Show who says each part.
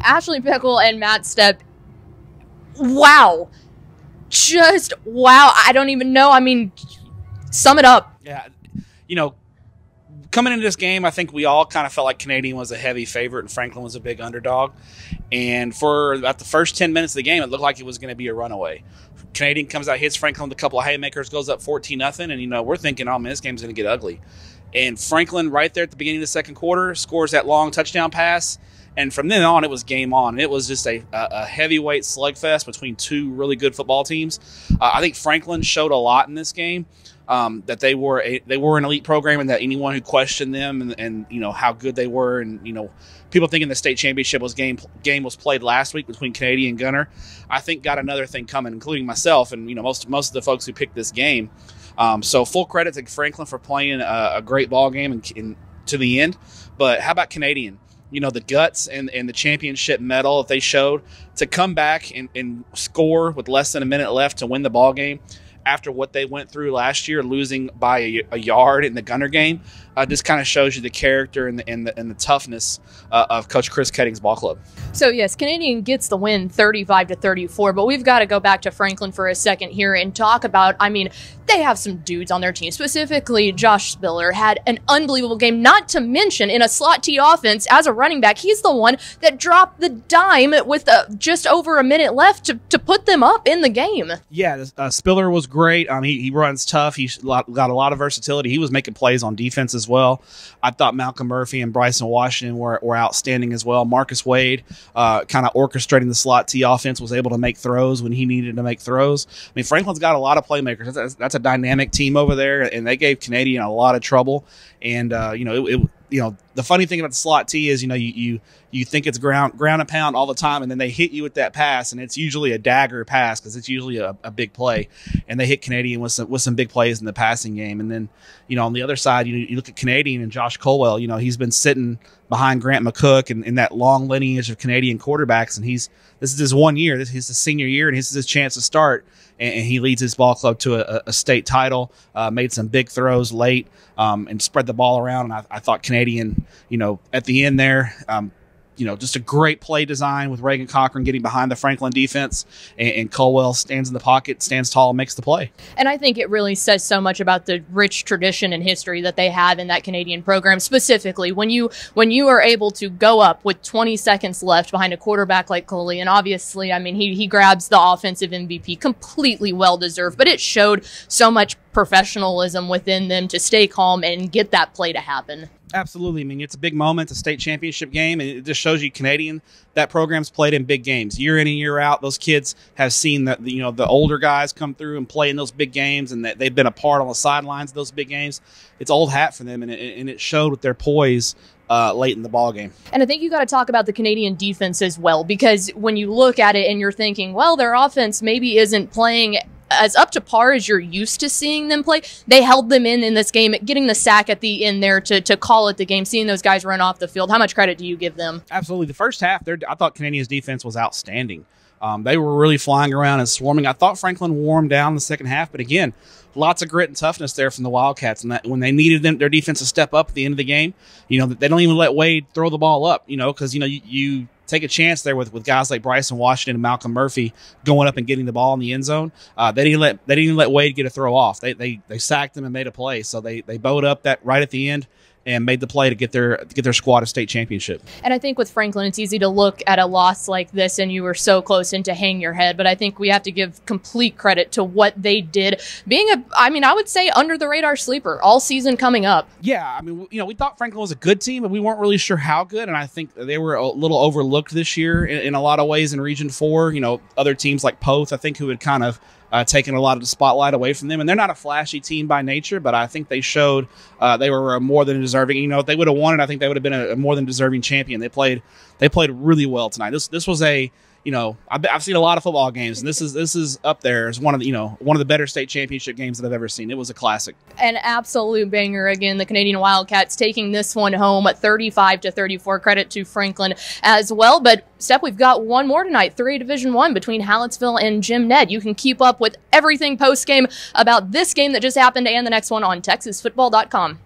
Speaker 1: Ashley Pickle and Matt Stepp, wow. Just wow. I don't even know. I mean, sum it up.
Speaker 2: Yeah, coming into this game, I think we all kind of felt like Canadian was a heavy favorite and Franklin was a big underdog. And for about the first 10 minutes of the game, it looked like it was going to be a runaway. Canadian comes out, hits Franklin with a couple of haymakers, goes up 14-0, and we're thinking, oh man, this game's going to get ugly. And Franklin, right there at the beginning of the second quarter, scores that long touchdown pass. And from then on, it was game on. It was just a heavyweight slugfest between two really good football teams. I think Franklin showed a lot in this game. That they were an elite program, and that anyone who questioned them and how good they were, and people thinking the state championship game was played last week between Canadian and Gunner, I think got another thing coming, including myself and most of the folks who picked this game. So full credit to Franklin for playing a great ball game and to the end. But how about Canadian? The guts and the championship medal that they showed to come back and score with less than a minute left to win the ball game after what they went through last year, losing by a yard in the Gunner game, just kind of shows you the character and the toughness of Coach Chris Ketting's ball club.
Speaker 1: So yes, Canadian gets the win 35-34, but we've got to go back to Franklin for a second here and talk about, they have some dudes on their team. Specifically, Josh Spiller had an unbelievable game, not to mention in a slot T offense as a running back. He's the one that dropped the dime with just over a minute left to put them up in the game.
Speaker 2: Yeah, Spiller was great. He runs tough. He's got a lot of versatility. He was making plays on defense as well. I thought Malcolm Murphy and Bryson Washington were outstanding as well. Marcus Wade, kind of orchestrating the slot T offense, was able to make throws when he needed to make throws. Franklin's got a lot of playmakers. That's a dynamic team over there, and they gave Canadian a lot of trouble. And the funny thing about the slot T is you think it's ground and pound all the time, and then they hit you with that pass, and it's usually a dagger pass because it's usually a big play. And they hit Canadian with some big plays in the passing game. And then on the other side, you look at Canadian and Josh Colwell. He's been sitting behind Grant McCook and in that long lineage of Canadian quarterbacks, and this is his 1 year. This is his senior year, and this is his chance to start. And he leads his ball club to a state title, made some big throws late, and spread the ball around. And I thought Canadian, at the end there, just a great play design with Reagan Cochran getting behind the Franklin defense, and Colwell stands in the pocket, stands tall, and makes the play. And
Speaker 1: I think it really says so much about the rich tradition and history that they have in that Canadian program. Specifically, when you are able to go up with 20 seconds left behind a quarterback like Coley, and obviously, he grabs the offensive MVP, completely well-deserved, but it showed so much professionalism within them to stay calm and get that play to happen.
Speaker 2: Absolutely. It's a big moment, a state championship game, and it just shows you Canadian, that program's played in big games. Year in and year out, those kids have seen the older guys come through and play in those big games, and that they've been a part on the sidelines of those big games. It's old hat for them, and it showed with their poise late in the ball game. And
Speaker 1: I think you got to talk about the Canadian defense as well, because when you look at it and you're thinking, well, their offense maybe isn't playing as up to par as you're used to seeing them play, they held them in this game, getting the sack at the end there to call it the game, seeing those guys run off the field. How much credit do you give them?
Speaker 2: Absolutely. The first half, I thought Canadian's defense was outstanding. They were really flying around and swarming. I thought Franklin warmed down in the second half, but again, lots of grit and toughness there from the Wildcats. And that when they needed their defense to step up at the end of the game, they don't even let Wade throw the ball up, because you take a chance there with guys like Bryson Washington and Malcolm Murphy going up and getting the ball in the end zone. They didn't even let Wade get a throw off. They sacked him and made a play. So they bowed up that right at the end and made the play to get their squad a state championship.
Speaker 1: And I think with Franklin, it's easy to look at a loss like this and you were so close and to hang your head. But I think we have to give complete credit to what they did, being I would say under the radar sleeper all season coming up.
Speaker 2: Yeah, we thought Franklin was a good team, but we weren't really sure how good. And I think they were a little overlooked this year in a lot of ways in Region 4. Other teams like Poth, I think, who had kind of taken a lot of the spotlight away from them. And they're not a flashy team by nature, but I think they showed they were more than deserving. If they would have won it, I think they would have been a more than deserving champion. They played really well tonight. This was I've seen a lot of football games, and this is up there as one of the better state championship games that I've ever seen. It was a classic.
Speaker 1: An absolute banger. Again, the Canadian Wildcats taking this one home at 35-34. Credit to Franklin as well. But Steph, we've got one more tonight, 3A Division I between Hallettsville and Jim Ned. You can keep up with everything post-game about this game that just happened and the next one on TexasFootball.com.